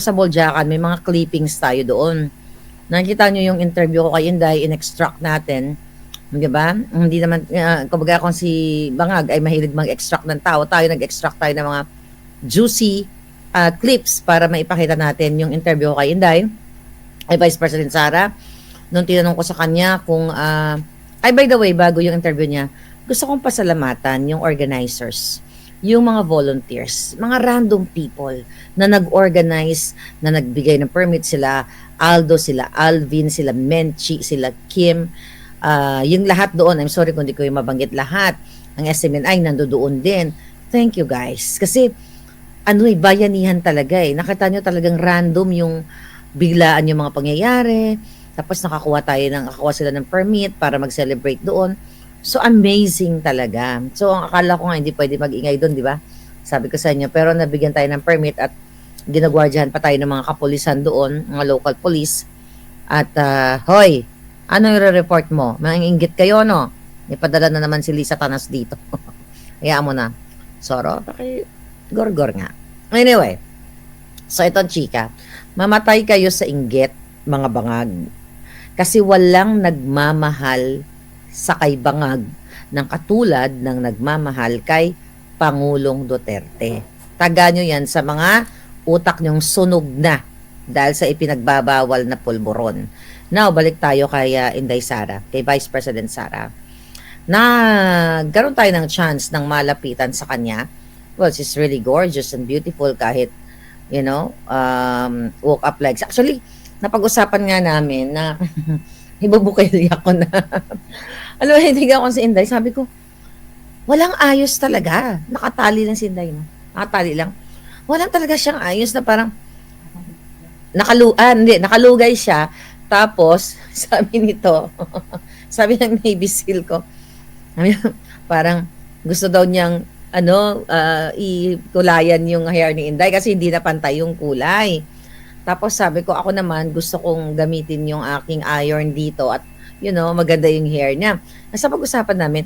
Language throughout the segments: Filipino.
sa Boljacan, may mga clippings tayo doon. Nakikita nyo yung interview ko kay Inday, in-extract natin. Di ba? Hindi naman, kumbaga kung si Bangag ay mahilig mag-extract ng tao, tayo nag-extract tayo ng mga juicy clips para maipakita natin yung interview ko kay Inday, ay Vice President Sara. Nung tinanong ko sa kanya kung, ay by the way, bago yung interview niya, gusto kong pasalamatan yung organizers, yung mga volunteers, mga random people na nag-organize, na nagbigay ng permit sila, Aldo, sila Alvin, sila Menchi, sila Kim, yung lahat doon. I'm sorry kung di ko yung mabanggit lahat. Ang SMNI nandoon din. Thank you guys. Kasi bayanihan talaga eh. Nakita nyo talagang random yung biglaan yung mga pangyayari. Tapos nakakuha sila ng permit para mag-celebrate doon. So, amazing talaga. So, ang akala ko nga hindi pwede mag-ingay doon, di ba? Sabi ko sa inyo, pero nabigyan tayo ng permit at ginagwardyahan pa tayo ng mga kapulisan doon, mga local police. At, hoy, ano yung report mo? Manginggit kayo, no? Ipadala na naman si Lisa Tanas dito. Hayaan mo na. Soro, gorgor nga. Anyway, so itong chika, mamatay kayo sa inggit, mga bangag. Kasi walang nagmamahal sa kay Bangag ng katulad ng nagmamahal kay Pangulong Duterte. Taga nyo yan sa mga utak nyong sunog na dahil sa ipinagbabawal na pulburon. Now, balik tayo kay Inday Sara, kay Vice President Sara. Nagkaroon tayo ng chance ng malapitan sa kanya. Well, she's really gorgeous and beautiful kahit, woke up legs. Actually, napag-usapan nga namin na ibubukay ako na alam mo, hindi ako si Inday. Sabi ko, walang ayos talaga. Nakatali lang si Inday. No? Nakatali lang. Walang talaga siyang ayos na parang nakalugay siya. Tapos, sabi nito, sabi ng Navy SEAL ko, parang gusto daw niyang ikulayan yung hair ni Inday kasi hindi na pantay yung kulay. Tapos sabi ko, ako naman gusto kong gamitin yung aking iron dito at maganda yung hair niya. Nasa pag-usapan namin,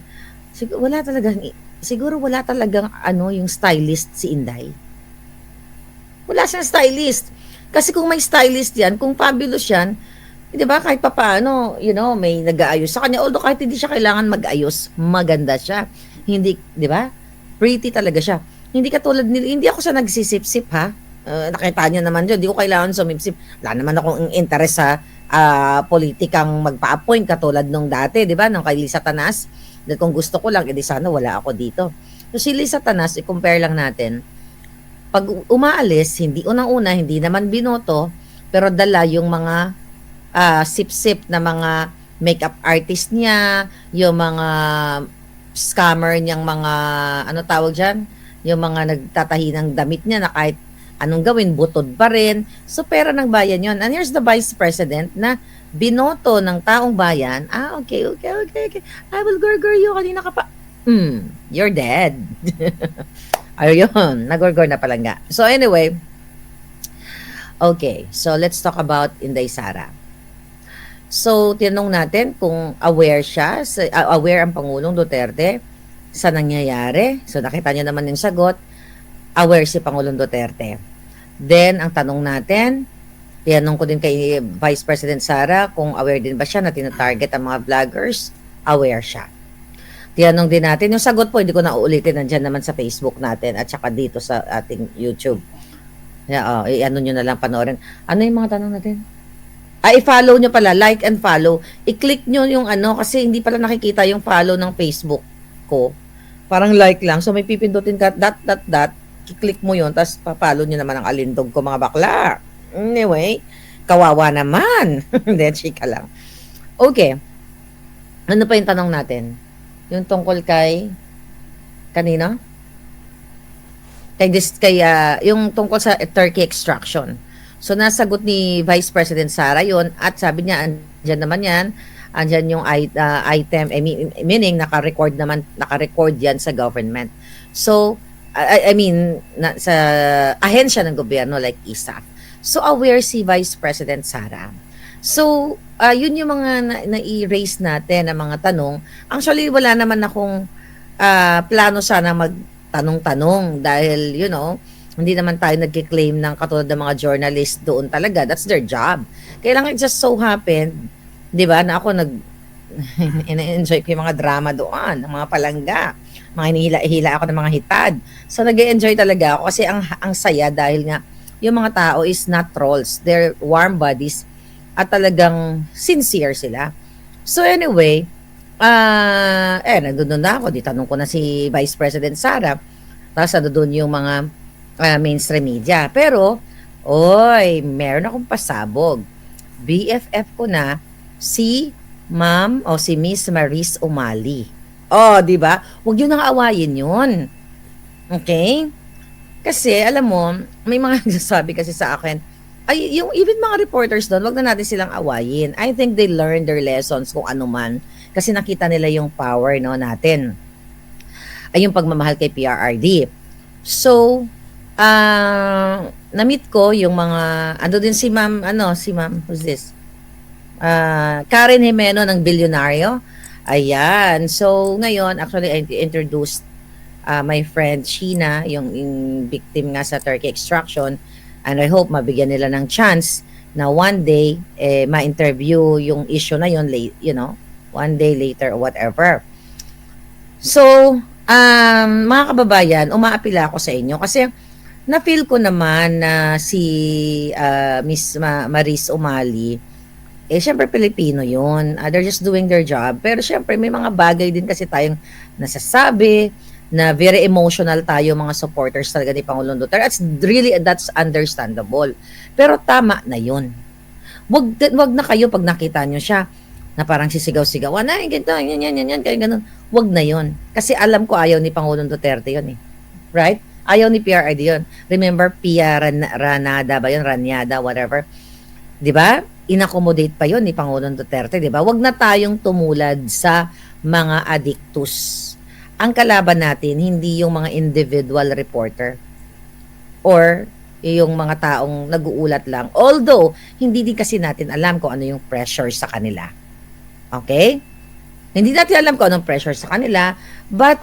siguro wala talagang yung stylist si Inday. Wala siyang stylist. Kasi kung may stylist yan, kung fabulous yan, di ba, kahit papaano, may nag-aayos sa kanya. Although kahit hindi siya kailangan mag-ayos, maganda siya. Hindi, di ba? Pretty talaga siya. Hindi katulad nila, hindi ako siya nagsisip-sip ha. Nakita niyo naman yun, di ko kailangan sumipsip. Wala naman akong interest sa politikang magpa-appoint katulad nung dati, di ba, nung kay Lisa Tanas. Dahil kung gusto ko lang, edi sana wala ako dito. So si Lisa Tanas, i-compare lang natin. Pag umaalis, unang-una, hindi naman binoto, pero dala yung mga sip-sip na mga makeup artist niya, yung mga scammer niyang mga, tawag dyan? Yung mga nagtatahi ng damit niya na kahit anong gawin, butod pa rin. So, pera ng bayan yon. And here's the Vice President na binoto ng taong bayan. Okay. I will gurgur you. Kanina ka pa. You're dead. Ayun, nagurgur na pala nga. So, anyway. Okay, so let's talk about Inday Sara. So, tinanong natin kung aware siya, aware ang Pangulong Duterte sa nangyayari. So, nakita niyo naman yung sagot. Aware si Pangulong Duterte. Then, ang tanong natin, tinanong ko din kay Vice President Sara kung aware din ba siya na tinatarget ang mga vloggers. Aware siya. Tinanong din natin, yung sagot po, hindi ko na uulitin, nandyan naman sa Facebook natin at saka dito sa ating YouTube. I-ano nyo na lang panoorin. Ano yung mga tanong natin? I-follow nyo pala, like and follow. I-click nyo yung kasi hindi pala nakikita yung follow ng Facebook ko. Parang like lang. So, may pipindutin ka, dot, i-click mo yun, tapos papalo nyo naman ang alindog ko, mga bakla. Anyway, kawawa naman. Hindi, chika lang. Okay. Ano pa yung tanong natin? Yung tungkol kay kanino? Yung tungkol sa turkey extraction. So, nasagot ni Vice President Sara yun at sabi niya, andyan naman yan, andyan yung item, meaning naka-record yan sa government. So, sa ahensya ng gobyerno like ISAF. So, aware si Vice President Sara. So, yun yung mga na-erase natin na mga tanong. Actually, wala naman akong plano sana magtanong-tanong dahil, Hindi naman tayo nagki-claim ng katulad ng mga journalist doon talaga. That's their job. Kaya lang it just so happened, 'di ba, na ako ina-enjoy ko yung mga drama doon, ng mga palangga. Mga hinihila-hila ako ng mga hitad. So nag-e-enjoy talaga ako kasi ang saya dahil nga yung mga tao is not trolls. They're warm bodies at talagang sincere sila. So anyway, nandun na ako. Di tanong ko na si Vice President Sara. Tapos nandun yung mga mainstream media. Pero, oy, meron akong pasabog. BFF ko na si Ma'am o si Miss Maris Umali. Oh, di ba? Huwag yun nang awayin yun. Okay? Kasi, alam mo, may mga nagsasabi kasi sa akin, ay, yung even mga reporters doon, wag na natin silang awayin. I think they learned their lessons kung ano man. Kasi nakita nila yung power no, natin. Ay yung pagmamahal kay PRRD. So, na-meet ko yung mga, ano din si ma'am, who's this? Karen Jimeno ng Bilyonaryo. Ayan. So, ngayon, actually, I introduced my friend Sheena, yung victim nga sa turkey extraction. And I hope mabigyan nila ng chance na one day, ma-interview yung issue na yun, one day later or whatever. So, mga kababayan, umaapila ako sa inyo kasi na-feel ko naman na si Miss Maris Umali, syempre Pilipino yun. They're just doing their job. Pero syempre, may mga bagay din kasi tayong nasasabi, na very emotional tayo mga supporters talaga ni Pangulong Duterte. That's understandable. Pero tama na yun. Wag na kayo pag nakita nyo siya na parang sisigaw-sigawan, ay, ganito, yan, kaya ganun. Wag na yun. Kasi alam ko ayaw ni Pangulong Duterte yun eh. Right? Ayaw ni PRRD yun. Remember, Pia Ranada ba yun? Ranyada, whatever. Di ba? Inaccommodate pa yun ni Pangulong Duterte, di ba? Wag na tayong tumulad sa mga addictus. Ang kalaban natin, hindi yung mga individual reporter or yung mga taong nag-uulat lang. Although, hindi din kasi natin alam kung ano yung pressure sa kanila. Okay? Hindi natin alam kung anong pressure sa kanila. But,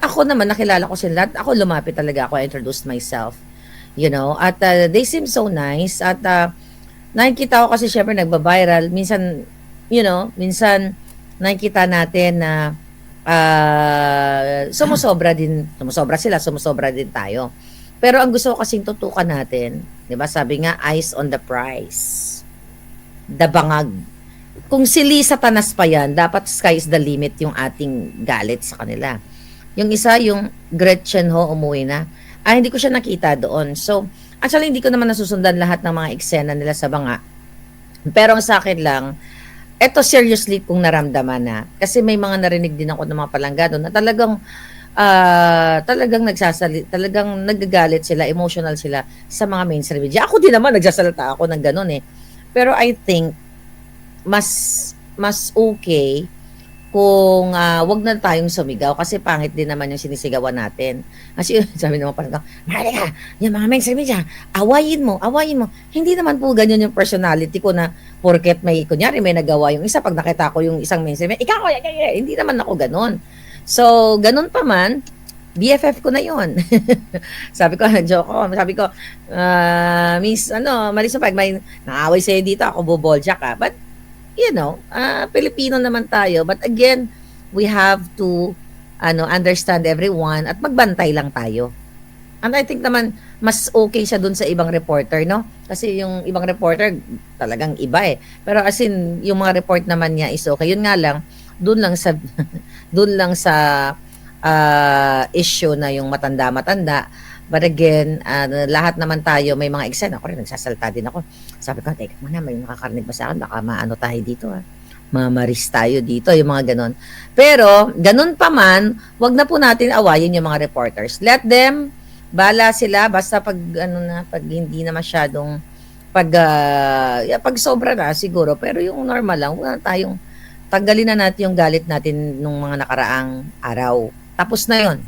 ako naman, nakilala ko sila. Ako lumapit talaga ako. I introduced myself. You know? At they seem so nice. At nakikita ko kasi syempre nagba-viral. Minsan, minsan nakikita natin na sumusobra sila, sumusobra din tayo. Pero ang gusto ko kasing tutukan natin, 'di ba? Sabi nga, eyes on the prize. The bangag. Kung si Lisa Tanas pa yan, dapat sky is the limit yung ating galit sa kanila. Yung isa, yung Gretchen Ho, umuwi na. Hindi ko siya nakita doon. So, actually, hindi ko naman nasusundan lahat ng mga eksena nila sa banga. Pero ang sa akin lang, eto seriously kung naramdaman na. Kasi may mga narinig din ako ng mga palangga doon na talagang talagang nagagalit sila, emotional sila sa mga mainstream media. Ako din naman, nagsasalita ako ng ganun eh. Pero I think, mas okay kung wag na tayong sumigaw kasi pangit din naman yung sinisigawan natin. Kasi sabi naman parang, Marika, yung mga mainstream media, awayin mo. Hindi naman po ganyan yung personality ko na porket kunyari may nagawa yung isa, pag nakita ko yung isang mainstream media, ikaw, hindi naman ako ganun. So, ganun pa man, BFF ko na yun. Sabi ko, joke ko. Sabi ko, Miss, Maris, pag may naaway sa'yo dito, ako bubolja ka. But, Pilipino naman tayo. But again, we have to understand everyone at magbantay lang tayo. And I think naman, mas okay siya dun sa ibang reporter, no? Kasi yung ibang reporter, talagang iba eh. Pero as in, yung mga report naman niya is okay. Yun nga lang, dun lang sa, dun lang sa issue na yung matanda-matanda. But again, lahat naman tayo, may mga eksena. Ako rin, nagsasalta din ako. Sabi ko, teka muna, may nakakarinig ba sa akin? Baka maano tayo dito, mamaris tayo dito, yung mga ganon. Pero, ganon pa man, wag na po natin awayin yung mga reporters. Let them, bala sila, basta pag hindi na masyadong, pag sobra na siguro, pero yung normal lang, wag na tayong, tanggalin na natin yung galit natin nung mga nakaraang araw. Tapos na yon.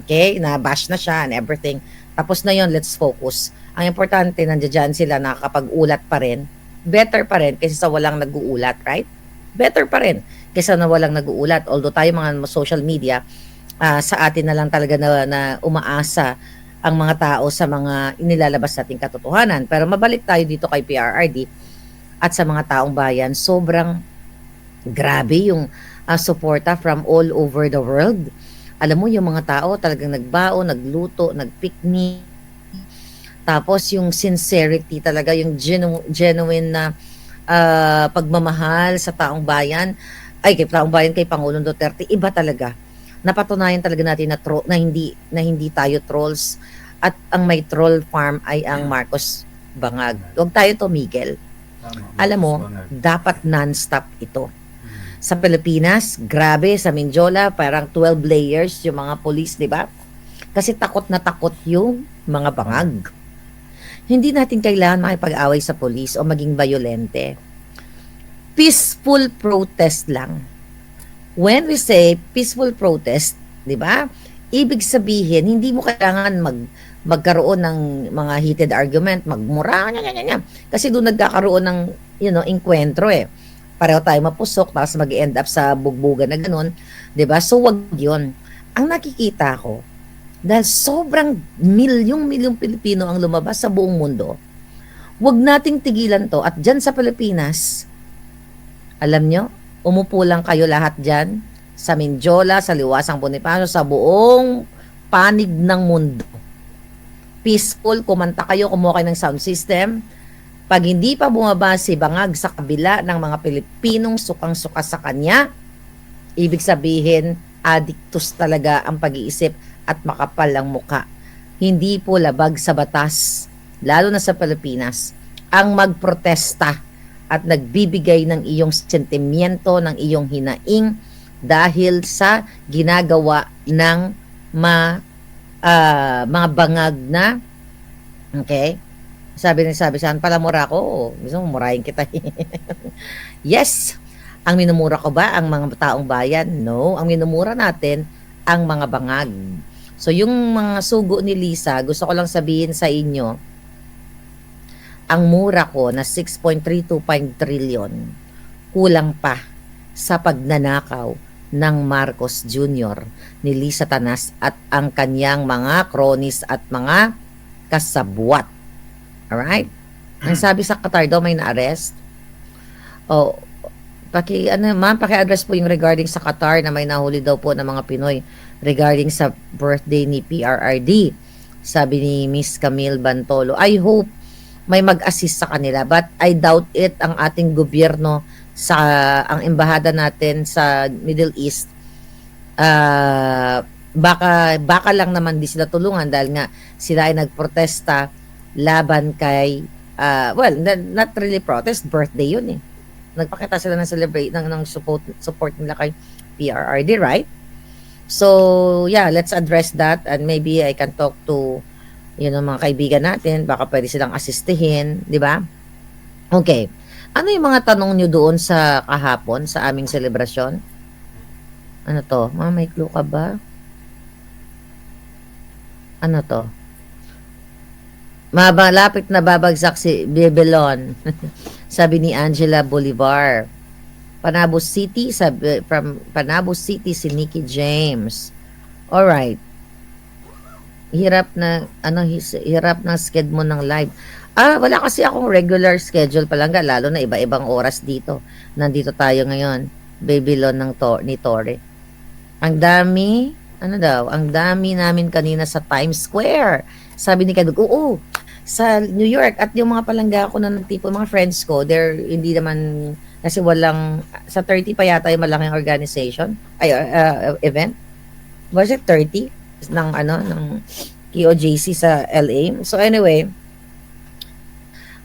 Okay? Na-bash na siya and everything. Tapos na yon, let's focus. Ang importante, nandiyan sila nakakapag-ulat pa rin. Better pa rin kaysa sa walang nag-uulat, right? Better pa rin kaysa na walang nag-uulat. Although tayo mga social media, sa atin na lang talaga na umaasa ang mga tao sa mga inilalabas nating katotohanan. Pero mabalik tayo dito kay PRRD at sa mga taong bayan, sobrang grabe yung suporta from all over the world. Alam mo, yung mga tao talagang nagbao, nagluto, nagpicnic, tapos yung sincerity talaga, yung genuine na pagmamahal sa taong bayan, ay kay taong bayan, kay Pangulong Duterte, iba talaga. Napatunayan talaga natin na hindi tayo trolls at ang may troll farm ay ang Marcos Bangag. Huwag tayo tumigil. Alam mo, dapat non-stop ito. Sa Pilipinas, grabe, sa Mindiola, parang 12 layers yung mga police, di ba? Kasi takot na takot yung mga bangag. Hindi natin kailangan makipag-away sa police o maging violente. Peaceful protest lang. When we say peaceful protest, di ba? Ibig sabihin, hindi mo kailangan magkaroon ng mga heated argument, magmura, kasi doon nagkakaroon ng, inkwentro eh. Pareho tayo mapusok, tapos mag-end up sa bugbugan na ganun, di ba? So, wag yun. Ang nakikita ko, dahil sobrang milyong Pilipino ang lumabas sa buong mundo, wag nating tigilan to. At dyan sa Pilipinas, alam nyo, umupo lang kayo lahat dyan, sa Mindiola, sa Liwasang Bonifacio, sa buong panig ng mundo. Peaceful, kumanta kayo, kumuha kayo ng sound system. Pag hindi pa bumaba si Bangag sa kabila ng mga Pilipinong sukang-suka sa kanya, ibig sabihin, addictus talaga ang pag-iisip at makapal ang muka. Hindi po labag sa batas, lalo na sa Pilipinas, ang magprotesta at nagbibigay ng iyong sentimiento, ng iyong hinaing dahil sa ginagawa ng mga bangag na, okay? Sabi saan pala mura ko? Gusto mo murahin kita. Yes. Ang minumura ko ba ang mga taong bayan? No. Ang minumura natin ang mga bangag. So yung mga sugo ni Lisa, gusto ko lang sabihin sa inyo, ang mura ko na 6.325 trillion, kulang pa sa pagnanakaw ng Marcos Jr. ni Lisa Tanas at ang kanyang mga cronies at mga kasabwat. Alright? Ang sabi sa Qatar daw may na-arrest. Oh, paki-address po yung regarding sa Qatar na may nahuli daw po ng mga Pinoy regarding sa birthday ni PRRD. Sabi ni Miss Camille Bantolo, I hope may mag-assist sa kanila, but I doubt it. Ang ating gobyerno ang embahada natin sa Middle East, baka lang naman di sila tulungan dahil nga sila ay nagprotesta laban kay not really protest, birthday yun eh. Nagpakita sila ng celebrate ng support nila kay PRRD, right? So yeah, let's address that and maybe I can talk to mga kaibigan natin, baka pwede silang asistihin, di ba? Okay. Ano yung mga tanong nyo doon sa kahapon sa aming selebrasyon? Ano to? May clue ka ba? Ano to? Malapit na babagsak si Babylon. Sabi ni Angela Bolivar. Panabo City, from Panabo City si Nikki James. Alright. Hirap na schedule mo ng live. Wala kasi akong regular schedule palangga, lalo na iba-ibang oras dito. Nandito tayo ngayon. Babylon ni Torre. Ang dami namin kanina sa Times Square. Sabi ni Kadug, oo, sa New York at yung mga palangga ko na nagtipo, mga friends ko, hindi naman, kasi sa 30 pa yata yung malaking organization, event. Was it 30? ng KOJC sa LA. So anyway,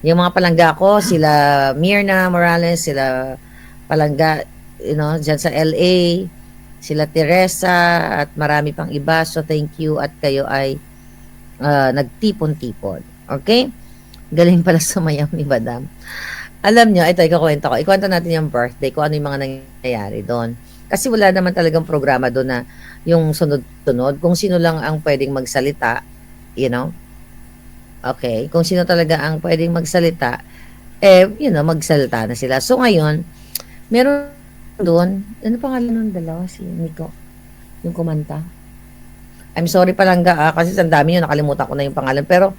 yung mga palangga ko, sila Mirna Morales, sila palangga, dyan sa LA, sila Teresa, at marami pang iba. So thank you at kayo ay nagtipon-tipon. Okay? Galing pala sumayaw ni Madam. Alam nyo, ito ikukwento ko. Ikwento natin yung birthday ko, ano yung mga nangyayari doon. Kasi wala naman talagang programa doon na yung sunod-sunod. Kung sino lang ang pwedeng magsalita, okay, kung sino talaga ang pwedeng magsalita, magsalita na sila. So ngayon, meron doon, ano pangalan ng dalawa? Si Nico, yung kumanta. I'm sorry Palangga, kasi ang dami yun, nakalimutan ko na yung pangalan. Pero,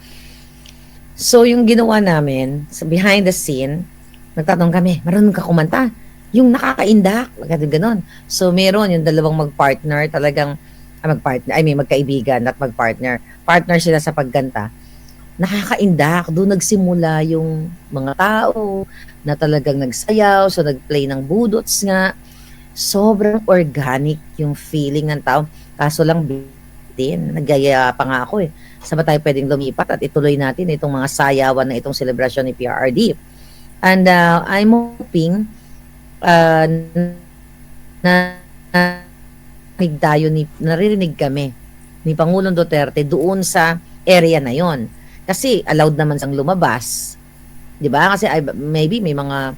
so yung ginawa namin, sa behind the scene, nagtatanong kami, marunong ka kumanta? Yung nakakaindak, ganon. So meron yung dalawang magpartner, talagang magkaibigan at magpartner. Partner sila sa pagganta. Nakakaindak, doon nagsimula yung mga tao na talagang nagsayaw, so nagplay ng budots nga. Sobrang organic yung feeling ng tao. Kaso lang din, nagyaya pa nga ako eh. Saan ba tayo pwedeng lumipat at ituloy natin itong mga sayawan na itong celebration ni PRRD. And I'm hoping na naririnig kami ni Pangulong Duterte doon sa area na yon. Kasi allowed naman siyang lumabas. 'Di ba? Kasi maybe may mga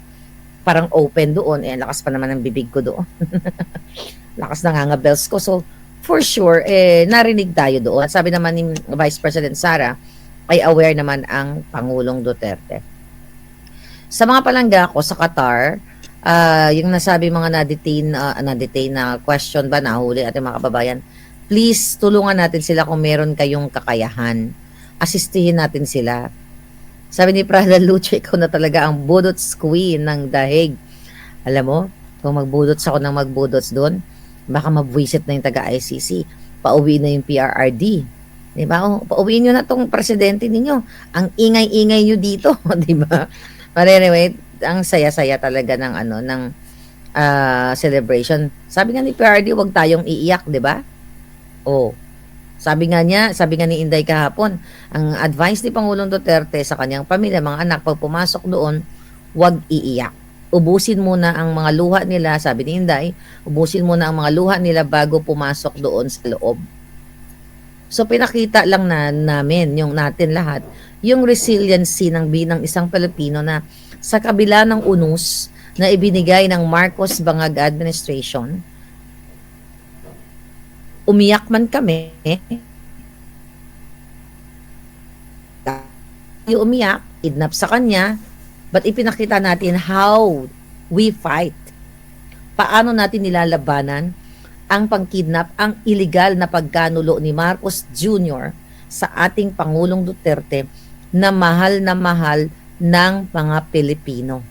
parang open doon, lakas pa naman ng bibig ko doon. Lakas na nga bells ko. So, for sure, narinig tayo doon. Sabi naman ni Vice President Sara, ay aware naman ang Pangulong Duterte. Sa mga palangga ko sa Qatar, yung nasabi mga na-detain na question ba, nahuli ating mga kababayan, please tulungan natin sila kung meron kayong kakayahan. Asistihin natin sila. Sabi ni Prada Luce, ikaw na talaga ang budots queen ng dahig. Alam mo, kung magbudots ako ng magbudots doon, baka mabwisit na yung taga-ICC. Pauwi na yung PRRD. Diba? Pauwiin nyo na tong presidente ninyo. Ang ingay-ingay nyo dito. Diba? But anyway, ang saya-saya talaga ng celebration. Sabi nga ni PRRD, huwag tayong iiyak, diba? Oh. Sabi nga ni Inday kahapon, ang advice ni Pangulong Duterte sa kanyang pamilya, mga anak, pag pumasok doon, huwag iiyak. Ubusin muna ang mga luha nila, sabi ni Inday, ubusin muna ang mga luha nila bago pumasok doon sa loob. So pinakita lang namin, yung natin lahat, yung resiliency ng binang isang Pilipino na sa kabila ng unus na ibinigay ng Marcos Bangag administration, umiyak man kami, tayo umiyak, kidnap sa kanya, but ipinakita natin how we fight. Paano natin nilalabanan ang pangkidnap, ang illegal na pagkanulo ni Marcos Jr. sa ating Pangulong Duterte na mahal ng mga Pilipino.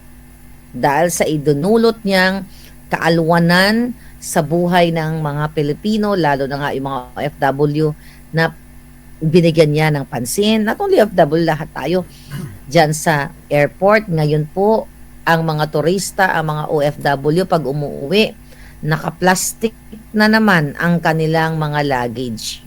Dahil sa idunulot niyang kaalwanan sa buhay ng mga Pilipino, lalo na nga yung mga OFW na binigyan niya ng pansin. Not only OFW, lahat tayo dyan sa airport. Ngayon po, ang mga turista, ang mga OFW, pag umuwi, nakaplastic na naman ang kanilang mga luggage.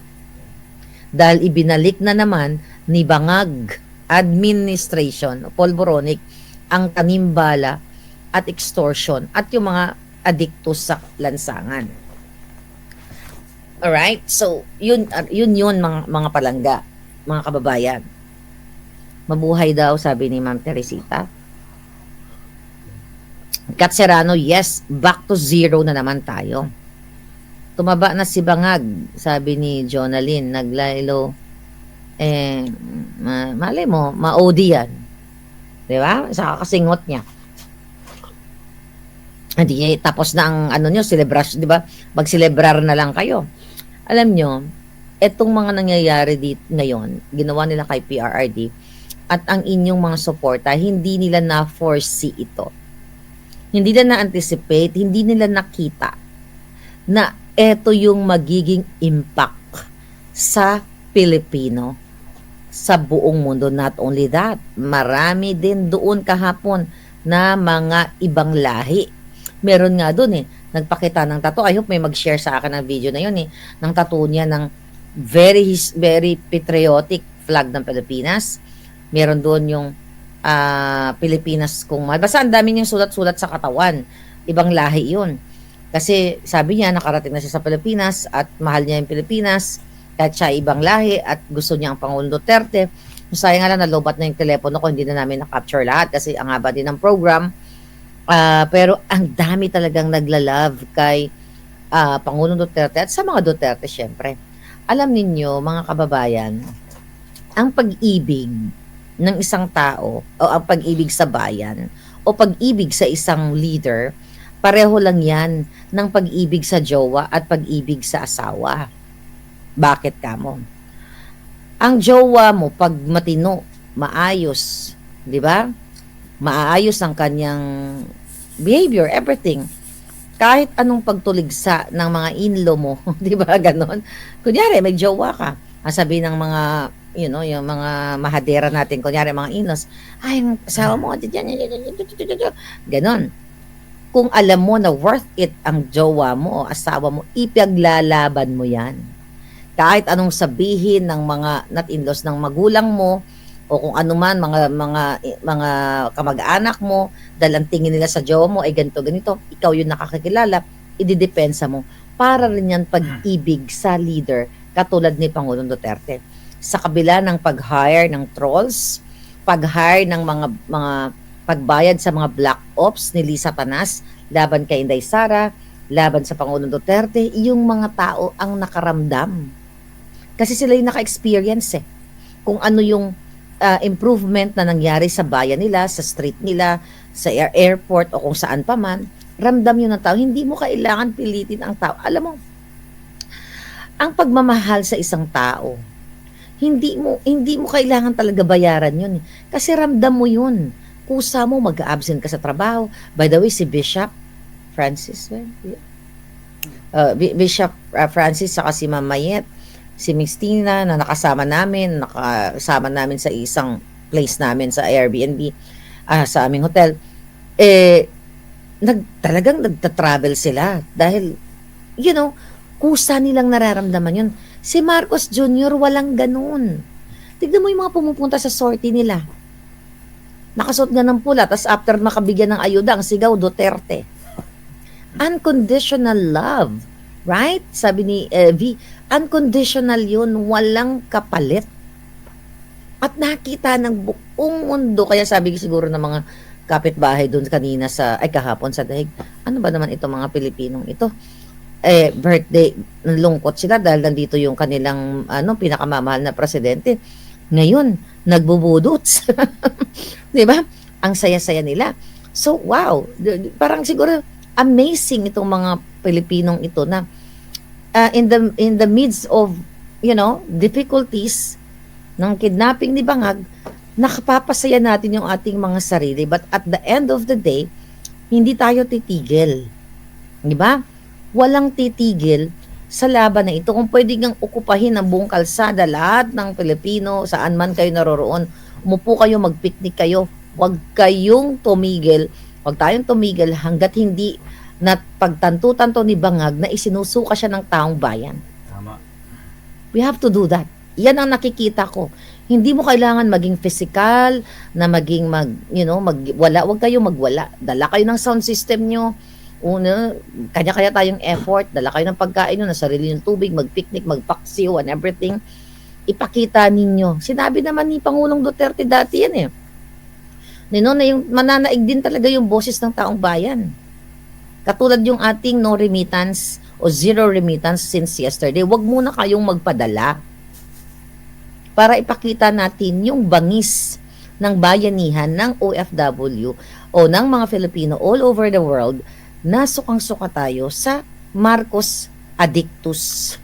Dahil ibinalik na naman ni Bangag administration, polboronic, ang tanimbala at extortion at yung mga adikto sa lansangan. Alright? So, yun mga palangga, mga kababayan. Mabuhay daw, sabi ni Ma'am Teresita. Kat Serrano, yes, back to zero na naman tayo. Tumaba na si Bangag, sabi ni Jonalyn, naglaylo, malay mo, ma-OD yan. Diba? Sa kakasingot niya. Hindi, tapos na ang nyo, celebration, di ba? Mag-celebrar na lang kayo. Alam nyo, etong mga nangyayari dito ngayon, ginawa nila kay PRRD, at ang inyong mga suporta, hindi nila na-foresee ito. Hindi nila na-anticipate, hindi nila nakita na eto yung magiging impact sa Pilipino, sa buong mundo. Not only that, marami din doon kahapon na mga ibang lahi. Meron nga doon nagpakita ng tattoo. I hope may mag-share sa akin ng video na yun ng tattoo niya ng very patriotic flag ng Pilipinas. Meron doon yung Pilipinas kung mahal. Basta ang dami niyang sulat-sulat sa katawan. Ibang lahi yun. Kasi sabi niya, nakarating na siya sa Pilipinas at mahal niya yung Pilipinas at siya ibang lahi at gusto niya ang Pangulong Duterte. Sayang nga lang, nalobat na yung telepono ko, hindi na namin na-capture lahat kasi ang haba din ng program. Pero ang dami talagang naglalove kay Pangulong Duterte at sa mga Duterte syempre. Alam ninyo mga kababayan, ang pag-ibig ng isang tao o ang pag-ibig sa bayan o pag-ibig sa isang leader, pareho lang yan ng pag-ibig sa jowa at pag-ibig sa asawa. Bakit kamo? Ang jowa mo, pag matino, maayos, di ba? Maayos ang kanyang behavior, everything. Kahit anong pagtuligsa ng mga in-law mo, di ba ganon? Kunyari, may jowa ka, ang sabi ng mga, yung mga mahadera natin, kunyari mga in-laws, ay, ang asawa mo, ganon. Kung alam mo na worth it ang jowa mo o asawa mo, ipaglalaban mo yan. Kahit anong sabihin ng mga not in-laws ng magulang mo o kung ano man mga kamag-anak mo dahil ang tingin nila sa jowa mo ay ganito, ikaw yung nakakakilala, ididepensa mo. Para rin yan pag-ibig sa leader katulad ni Pangulong Duterte. Sa kabila ng pag-hire ng trolls, pag-hire ng mga pagbayad sa mga black ops ni Lisa Tanas laban kay Inday Sara, laban sa Pangulong Duterte, yung mga tao ang nakaramdam. Kasi sila yung naka-experience kung ano yung improvement na nangyari sa bayan nila, sa street nila, sa airport o kung saan pa man, ramdam yun ng tao. Hindi mo kailangan pilitin ang tao. Alam mo, ang pagmamahal sa isang tao, hindi mo kailangan talaga bayaran yun. Kasi ramdam mo yun. Kusa mo, mag-absent ka sa trabaho. By the way, si Bishop Francis, Bishop Francis saka si Ma'am Mayet, si Miss Tina na nakasama namin sa isang place namin sa Airbnb, sa aming hotel, talagang nagta-travel sila dahil, kusa nilang nararamdaman yun. Si Marcos Jr. walang ganun. Tignan mo yung mga pumupunta sa sortie nila. Nakasuot nga ng pula, tas after makabigyan ng ayuda, ang sigaw, Duterte. Unconditional love. Right? Sabi ni V, unconditional yun, walang kapalit. At nakita ng buong mundo, kaya sabi siguro ng mga kapitbahay doon kanina kahapon sa dahig, ano ba naman itong mga Pilipinong ito? Birthday, lungkot sila dahil nandito yung kanilang pinakamamahal na presidente. Ngayon, nagbubudots. Di ba? Ang saya-saya nila. So, wow. Parang siguro, amazing itong mga Pilipinong ito na in the midst of difficulties ng kidnapping ni Bangag, nakapapasaya natin yung ating mga sarili, but at the end of the day hindi tayo titigil, di ba? Walang titigil sa laban na ito. Kung pwede ngang okupahin ang buong kalsada, lahat ng Pilipino, saan man kayo naroroon, umupo kayo, magpiknik kayo, huwag kayong tumigil, huwag tayong tumigil hanggat hindi na pagtanto-tanto ni Bangag na isinusuka siya ng taong bayan. Tama. We have to do that. Yan ang nakikita ko. Hindi mo kailangan maging physical, na maging magwala. Huwag kayo magwala. Dala kayo ng sound system nyo. Kanya-kanya tayong effort. Dala kayo ng pagkain nyo, na sarili yung tubig, magpiknik, magpaksiw, and everything. Ipakita ninyo. Sinabi naman ni Pangulong Duterte dati yan na yung mananaig din talaga yung boses ng taong bayan. Katulad yung ating no remittance o zero remittance since yesterday, wag muna kayong magpadala para ipakita natin yung bangis ng bayanihan ng OFW o ng mga Filipino all over the world na sukang-suka tayo sa Marcos Addictus.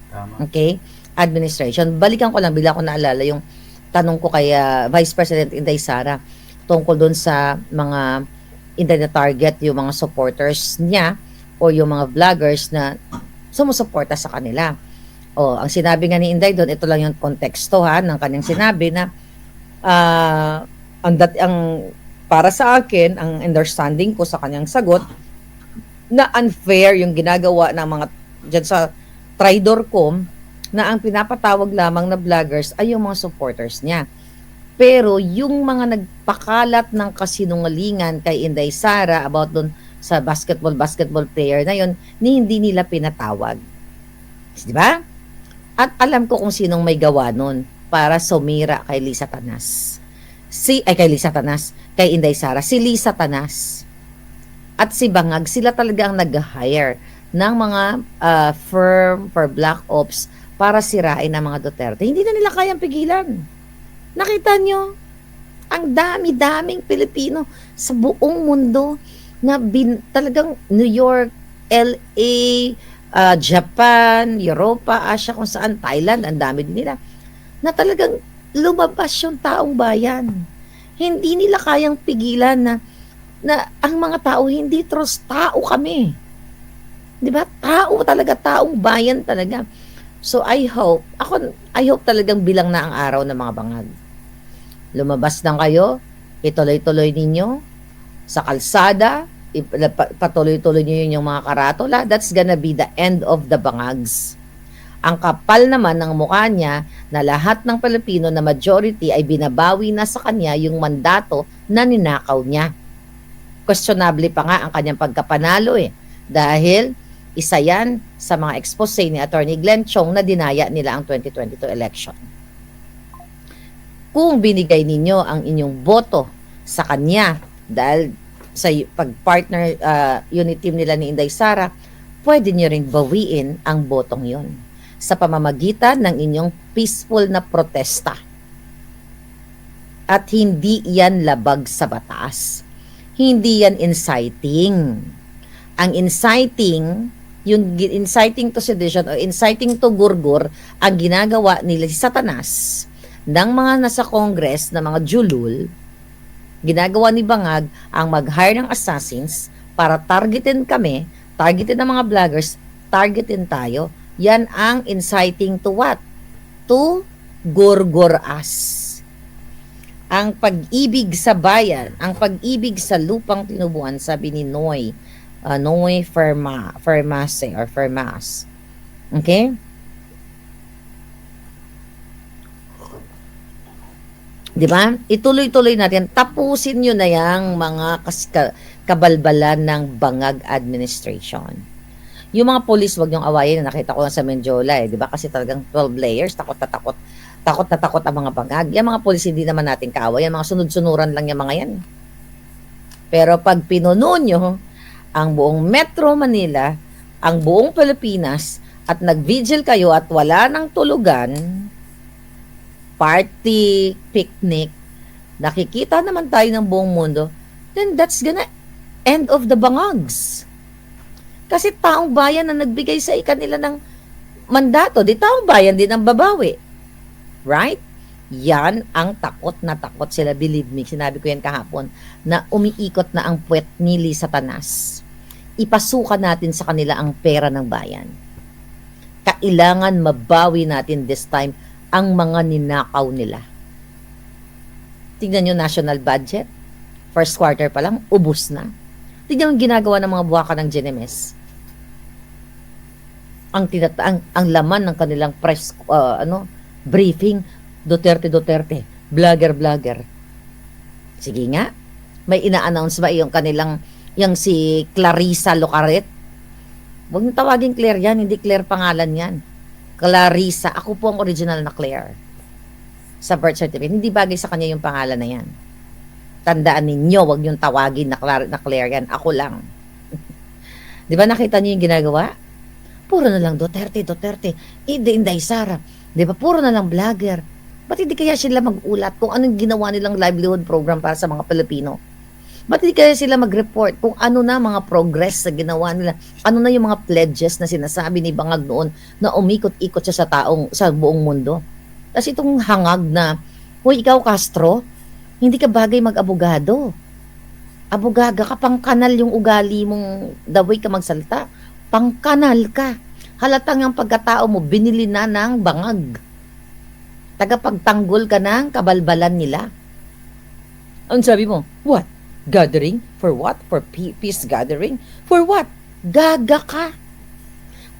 Tama. Okay? Administration. Balikan ko lang, bila ko naalala yung tanong ko kay Vice President Inday Sara tungkol doon sa mga hindi na target yung mga supporters niya o yung mga vloggers na sumusuporta sa kanila. Ang sinabi nga ni Inday doon, ito lang yung konteksto ng kanyang sinabi na para sa akin, ang understanding ko sa kanyang sagot na unfair yung ginagawa ng mga dyan sa Tridor.com na ang pinapatawag lamang na vloggers ay yung mga supporters niya. Pero yung mga nagpakalat ng kasinungalingan kay Inday Sara about doon sa basketball player na yun, hindi nila pinatawag. Di ba? At alam ko kung sinong may gawa nun para sumira kay Lisa Tanas. Kay Inday Sara. Si Lisa Tanas at si Bangag, sila talaga ang nag-hire ng mga firm for black ops para sirain ang mga Duterte. Hindi na nila kayang pigilan. Nakita nyo, ang dami-daming Pilipino sa buong mundo na talagang New York, LA, Japan, Europa, Asia, kung saan, Thailand, ang dami din nila, na talagang lumabas yung taong bayan. Hindi nila kayang pigilan na ang mga tao, hindi trust, tao kami. 'Di ba? Tao talaga, taong bayan talaga. So I hope talagang bilang na ang araw ng mga bangag. Lumabas lang kayo, ituloy-tuloy ninyo sa kalsada, patuloy-tuloy niyo yung mga karatula. That's gonna be the end of the bangags. Ang kapal naman ng mukha niya na lahat ng Pilipino na majority ay binabawi na sa kanya yung mandato na ninakaw niya. Questionable pa nga ang kanyang pagkapanalo dahil isa yan sa mga expose ni Attorney Glenn Chong na dinaya nila ang 2022 election. Kung binigay ninyo ang inyong boto sa kanya dahil sa pag-partner unit team nila ni Inday Sara, pwede nyo rin bawiin ang botong yon sa pamamagitan ng inyong peaceful na protesta. At hindi yan labag sa batas. Hindi yan inciting. Ang inciting, yung inciting to sedition o inciting to gurgur, ang ginagawa nila si Satanas ng mga nasa Congress na mga julul, ginagawa ni Bangag ang mag-hire ng assassins para targetin kami, targetin ng mga vloggers, targetin tayo. Yan ang inciting to what? To gurgur us. Ang pag-ibig sa bayan, ang pag-ibig sa lupang tinubuan, sabi ni Noy Fermase or Fermas. Okay? Di ba? Ituloy-tuloy natin. Tapusin nyo na yung mga kabalbalan ng Bangag administration. Yung mga police, wag nyong awayin. Nakita ko na sa Menjola di ba? Kasi talagang 12 layers, takot na takot ang mga bangag. Yung mga pulis hindi naman natin kaaway. Yung mga sunod-sunuran lang yung mga yan. Pero pag pinuno nyo ang buong Metro Manila, ang buong Pilipinas, at nag-vigil kayo at wala nang tulugan, party, picnic, nakikita naman tayo ng buong mundo, then that's gonna end of the bangags. Kasi taong bayan na nagbigay sa kanila ng mandato, di taong bayan din ang babawi. Right? Yan ang takot na takot sila. Believe me, sinabi ko yan kahapon, na umiikot na ang puwet nili Satanas. Ipasukan natin sa kanila ang pera ng bayan. Kailangan mabawi natin this time ang mga ninakaw nila. Tingnan nyo national budget. First quarter pa lang, ubos na. Tingnan yung ginagawa ng mga buwaka ng GNMS. Ang laman ng kanilang press briefing, Duterte, vlogger. Sige nga, may ina-announce ba yung kanilang, yung si Clarissa Locaret? Huwag nyo tawagin Claire yan, hindi Claire pangalan yan. Clarissa, ako po ang original na Claire. Sa birth certificate, hindi bagay sa kanya yung pangalan na yan. Tandaan ninyo, huwag nyo tawagin na Claire yan, ako lang. Di ba nakita niyo yung ginagawa? Puro na lang Duterte, Inday Sara. Di ba? Puro na lang vlogger. Ba't hindi kaya sila mag-ulat kung anong ginawa nilang livelihood program para sa mga Pilipino? Ba't hindi kaya sila mag-report kung ano na mga progress sa ginawa nila? Ano na yung mga pledges na sinasabi ni Bangag noon na umikot-ikot siya sa buong mundo? Kasi itong hangag na, hoy, ikaw Castro, hindi ka bagay mag-abogado. Abogaga ka, pangkanal yung ugali mong the way ka magsalita. Pangkanal ka. Halatang ang pagkatao mo, binili na ng bangag. Tagapagtanggol ka ng kabalbalan nila. Ang sabi mo, what? Gathering? For what? For peace gathering? For what? Gaga ka.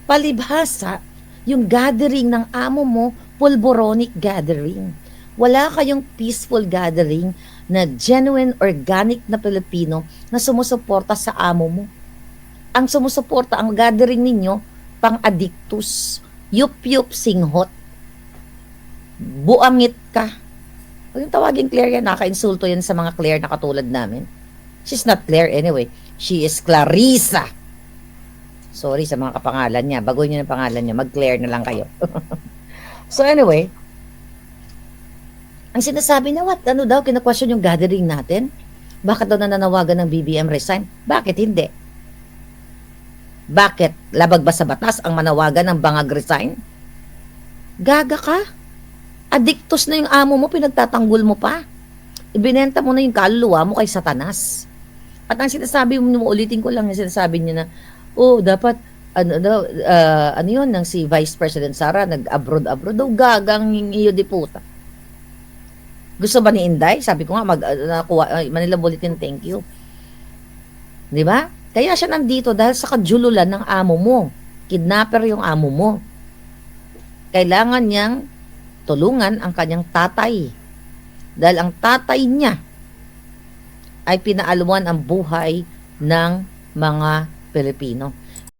Palibhasa, yung gathering ng amo mo, pulboronic gathering. Wala kayong peaceful gathering na genuine, organic na Pilipino na sumusuporta sa amo mo. Ang sumusuporta, ang gathering ninyo, pang-addictus, yup-yup singhot, buangit ka. Huwag yung tawagin Claire yan, naka-insulto yan sa mga Claire na katulad namin. She's not Claire anyway. She is Clarissa. Sorry sa mga kapangalan niya. Baguhin niyo yung pangalan niya. Mag-Claire na lang kayo. So anyway, ang sinasabi na what? Ano daw? Kina-question yung gathering natin? Bakit daw nananawagan ng BBM resign? Bakit hindi? Bakit? Labag ba sa batas ang manawagan ng bangag resign? Gaga ka? Adiktos na yung amo mo, pinagtatanggol mo pa. Ibinenta mo na yung kaluluwa mo kay Satanas. At ang sinasabi mo, ulitin ko lang yung sinasabi niya na, dapat, ano yun, ng si Vice President Sara, nag-abroad daw, gagang iyo di puta. Gusto ba ni Inday? Sabi ko nga, Manila Bulletin, thank you. Di ba? Kaya siya nandito dahil sa kajululan ng amo mo. Kidnapper yung amo mo. Kailangan niyang tulungan ang kanyang tatay. Dahil ang tatay niya ay pinaalwan ang buhay ng mga Pilipino.